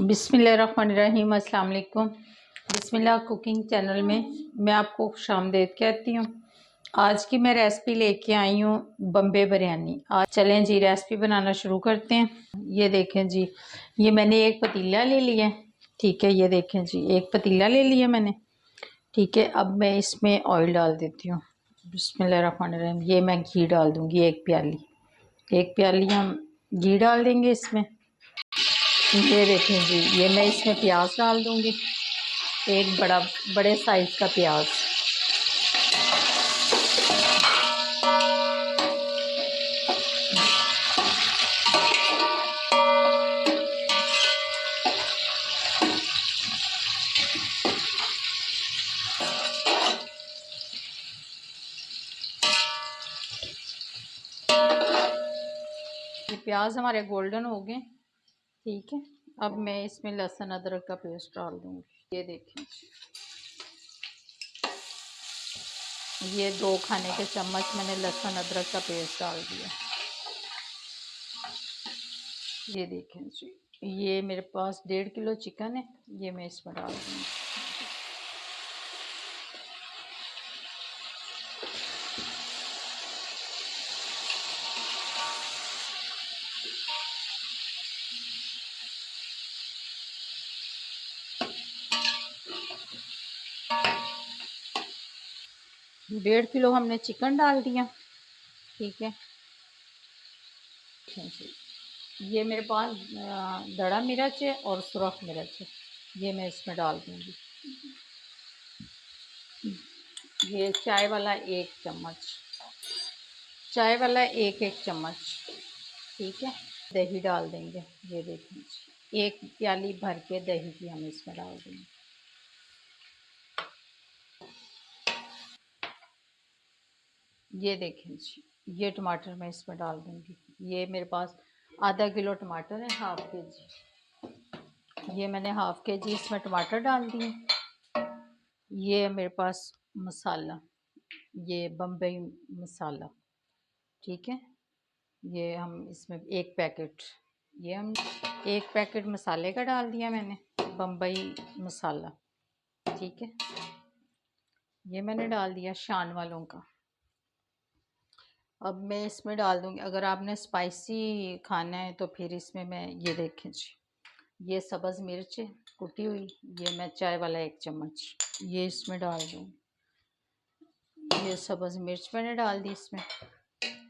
बिस्मिल्लाहिर्रहमानिर्रहीम। अस्सलाम वालेकुम। बिस्मिल्लाह कुकिंग चैनल में मैं आपको खुशामदीद कहती हूँ। आज की मैं रेसिपी लेके आई हूँ बम्बे बिरयानी। आज चलें जी रेसिपी बनाना शुरू करते हैं। ये देखें जी, ये मैंने एक पतीला ले लिया है। ठीक है, ये देखें जी, एक पतीला ले लिया मैंने। ठीक है, अब मैं इसमें ऑयल डाल देती हूँ। बिस्मिल्लाहिर्रहमानिर्रहीम। ये मैं घी डाल दूँगी एक प्याली हम घी डाल देंगे इसमें। ये देखें जी, ये मैं इसमें प्याज डाल दूंगी, एक बड़े साइज का प्याज। ये प्याज हमारे गोल्डन हो गए। ठीक है, अब मैं इसमें लहसुन अदरक का पेस्ट डाल दूंगी। ये देखें, ये 2 खाने के चम्मच मैंने लहसुन अदरक का पेस्ट डाल दिया। ये देखें जी, ये मेरे पास 1.5 किलो चिकन है, ये मैं इसमें डाल दूंगी। डेढ़ किलो हमने चिकन डाल दिया। ठीक है जी, ये मेरे पास दड़ा मिर्च है और सुरख मिर्च है, ये मैं इसमें डाल दूंगी। ये चाय वाला एक चम्मच। ठीक है, दही डाल देंगे। ये देखिए, एक प्याली भर के दही की हम इसमें डाल देंगे। ये देखें जी, ये टमाटर मैं इसमें डाल दूंगी। ये मेरे पास आधा किलो टमाटर है, हाफ के जी। ये मैंने हाफ के जी इसमें टमाटर डाल दिए। ये मेरे पास मसाला, ये बम्बई मसाला। ठीक है, ये हम इसमें एक पैकेट, ये हम एक पैकेट मसाले का डाल दिया मैंने, बम्बई मसाला। ठीक है, ये मैंने डाल दिया शान वालों का। अब मैं इसमें डाल दूंगी, अगर आपने स्पाइसी खाना है तो फिर इसमें मैं, ये देखें जी, ये सब्ज़ मिर्च है कुटी हुई, ये मैं चाय वाला एक चम्मच ये इसमें डाल दूँगी। ये सब्ज़ मिर्च मैंने डाल दी इसमें।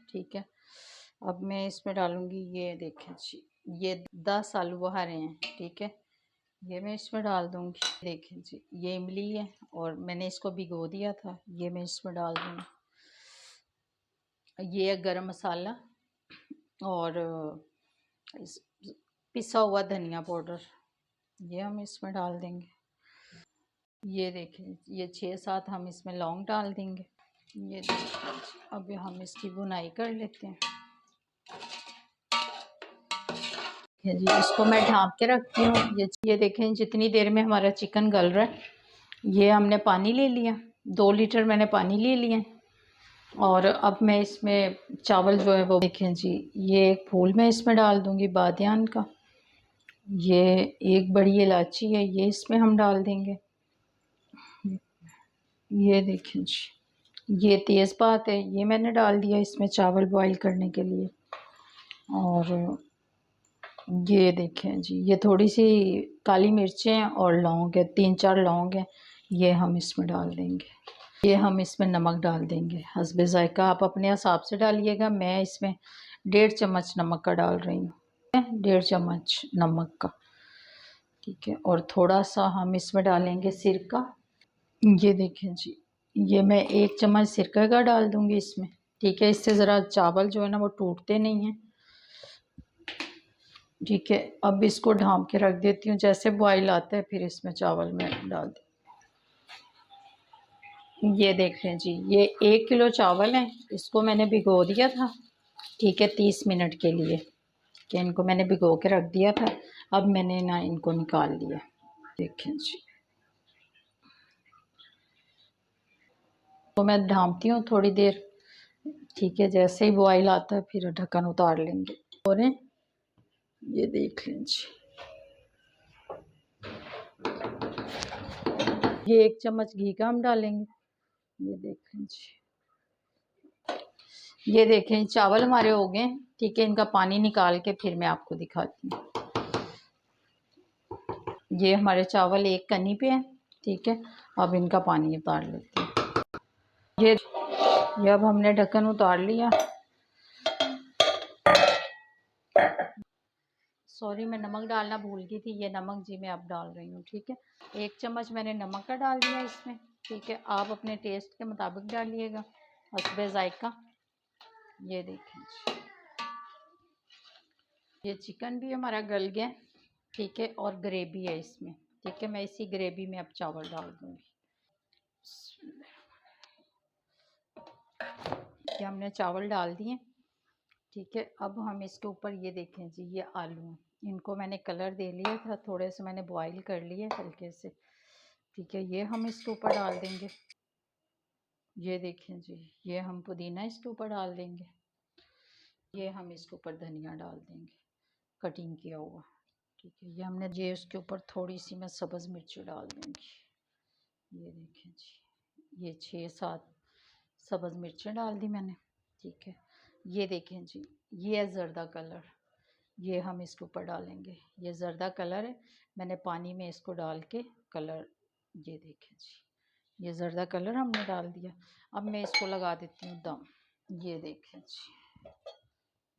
ठीक है, अब मैं इसमें डालूँगी, ये देखें जी, ये 10 आलू बुखारे हैं। ठीक है, ये मैं इसमें डाल दूँगी। देखें जी, ये इमली है और मैंने इसको भिगो दिया था, ये मैं इसमें डाल दूँगी। ये गरम मसाला और पिसा हुआ धनिया पाउडर, ये हम इसमें डाल देंगे। ये देखें, ये 6-7 हम इसमें लौंग डाल देंगे। ये देखें, अब हम इसकी बुनाई कर लेते हैं। जी, इसको मैं ढाँप के रखती हूँ। ये देखें, जितनी देर में हमारा चिकन गल रहा है, ये हमने पानी ले लिया, 2 लीटर मैंने पानी ले लिया। और अब मैं इसमें चावल जो है वो देखें जी, ये एक फूल मैं इसमें डाल दूँगी बादियान का। ये एक बड़ी इलायची है, ये इसमें हम डाल देंगे। ये देखें जी, ये तेज़पात है, ये मैंने डाल दिया इसमें चावल बॉईल करने के लिए। और ये देखें जी, ये थोड़ी सी काली मिर्चें और लौंग है, 3-4 लौंग हैं, ये हम इसमें डाल देंगे। ये हम इसमें नमक डाल देंगे हस्बे ज़ायका, आप अपने हिसाब से डालिएगा। मैं इसमें 1.5 चम्मच नमक का डाल रही हूँ, 1.5 चम्मच नमक का। ठीक है, और थोड़ा सा हम इसमें डालेंगे सिरका। ये देखें जी, ये मैं 1 चम्मच सिरका का डाल दूँगी इसमें। ठीक है, इससे ज़रा चावल जो है ना वो टूटते नहीं हैं। ठीक है, अब इसको ढाँप के रख देती हूँ, जैसे बॉयल आता है फिर इसमें चावल मैं डाल दी। ये देख लें जी, ये 1 किलो चावल है, इसको मैंने भिगो दिया था। ठीक है, 30 मिनट के लिए कि इनको मैंने भिगो के रख दिया था। अब मैंने ना इनको निकाल लिया। देखें जी, तो मैं ढाँपती हूँ थोड़ी देर। ठीक है, जैसे ही बॉयल आता है फिर ढक्कन उतार लेंगे। और ये देख लें जी, ये 1 चम्मच घी का हम डालेंगे। ये देखें जी, ये देखें चावल हमारे हो गए। ठीक है, इनका पानी निकाल के फिर मैं आपको दिखाती हूँ। ये हमारे चावल एक कनी पे है। ठीक है, अब इनका पानी उतार लेते हैं। ये अब हमने ढक्कन उतार लिया। सॉरी, मैं नमक डालना भूल गई थी। ये नमक जी मैं अब डाल रही हूँ। ठीक है, 1 चम्मच मैंने नमक का डाल दिया इसमें। ठीक है, आप अपने टेस्ट के मुताबिक डालिएगा, हस्बे जायका। ये देखें, ये चिकन भी हमारा गल गया। ठीक है, और ग्रेवी है इसमें। ठीक है, मैं इसी ग्रेवी में अब चावल डाल दूँगी। ये हमने चावल डाल दिए। ठीक है, अब हम इसके ऊपर ये देखें जी, ये आलू हैं। इनको मैंने कलर दे लिया था, थोड़े से मैंने बॉईल कर लिए हल्के से। ठीक है, ये हम इसके ऊपर डाल देंगे। ये देखें जी, ये हम पुदीना इसके ऊपर डाल देंगे। ये हम इसके ऊपर धनिया डाल देंगे, कटिंग किया हुआ। ठीक है, ये हमने ये उसके ऊपर थोड़ी सी मैं सब्ज़ मिर्ची डाल दूँगी। ये देखें जी, ये 6-7 सब्ज़ मिर्चें डाल दी मैंने। ठीक है, ये देखें जी, ये है ज़र्दा कलर। ये हम इसके ऊपर डालेंगे। ये ज़र्दा कलर है, मैंने पानी में इसको डाल के कलर, ये देखें जी, ये ज़र्दा कलर हमने डाल दिया। अब मैं इसको लगा देती हूँ दम। ये देखें जी,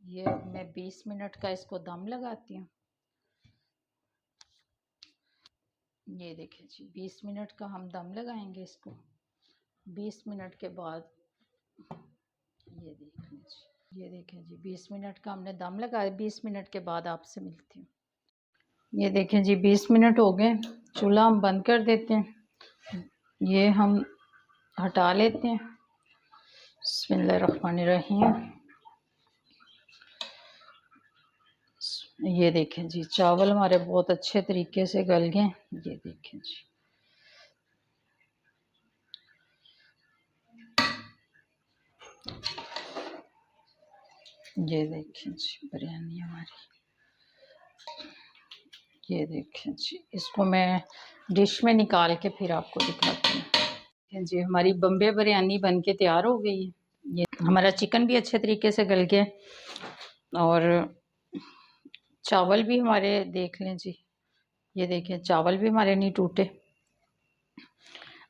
ये अब मैं 20 मिनट का इसको दम लगाती हूँ। ये देखें जी, 20 मिनट का हम दम लगाएंगे इसको। 20 मिनट के बाद ये देखें जी, ये देखें जी, 20 मिनट का हमने दम लगाया। 20 मिनट के बाद आपसे मिलती हूँ। ये देखें जी, 20 मिनट हो गए। चूल्हा हम बंद कर देते हैं। ये हम हटा लेते हैं। बिस्मिल्लाहिर्रहमानिर्रहीम। ये देखें जी, चावल हमारे बहुत अच्छे तरीके से गल गए। ये देखें जी, ये देखें जी, बिरयानी हमारी। ये देखें जी, इसको मैं डिश में निकाल के फिर आपको दिखाती हूँ। जी, हमारी बम्बे बिरयानी बन के तैयार हो गई है। ये हमारा चिकन भी अच्छे तरीके से गल गया और चावल भी हमारे, देख लें जी, ये देखें चावल भी हमारे नहीं टूटे।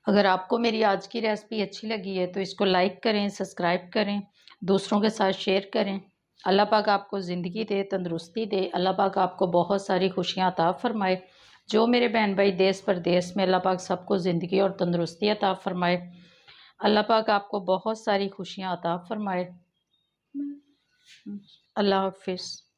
अगर आपको मेरी आज की रेसिपी अच्छी लगी है तो इसको लाइक करें, सब्सक्राइब करें, दूसरों के साथ शेयर करें। अल्लाह पाक आपको ज़िंदगी दे, तंदुरुस्ती दे। अल्लाह पाक आपको बहुत सारी खुशियाँ अता फ़रमाए। जो मेरे बहन भाई देश परदेश में, अल्लाह पाक सबको ज़िंदगी और तंदुरुस्ती अता फ़रमाए। अल्लाह पाक आपको बहुत सारी खुशियाँ अता फ़रमाए। अल्लाह हाफ़िज़।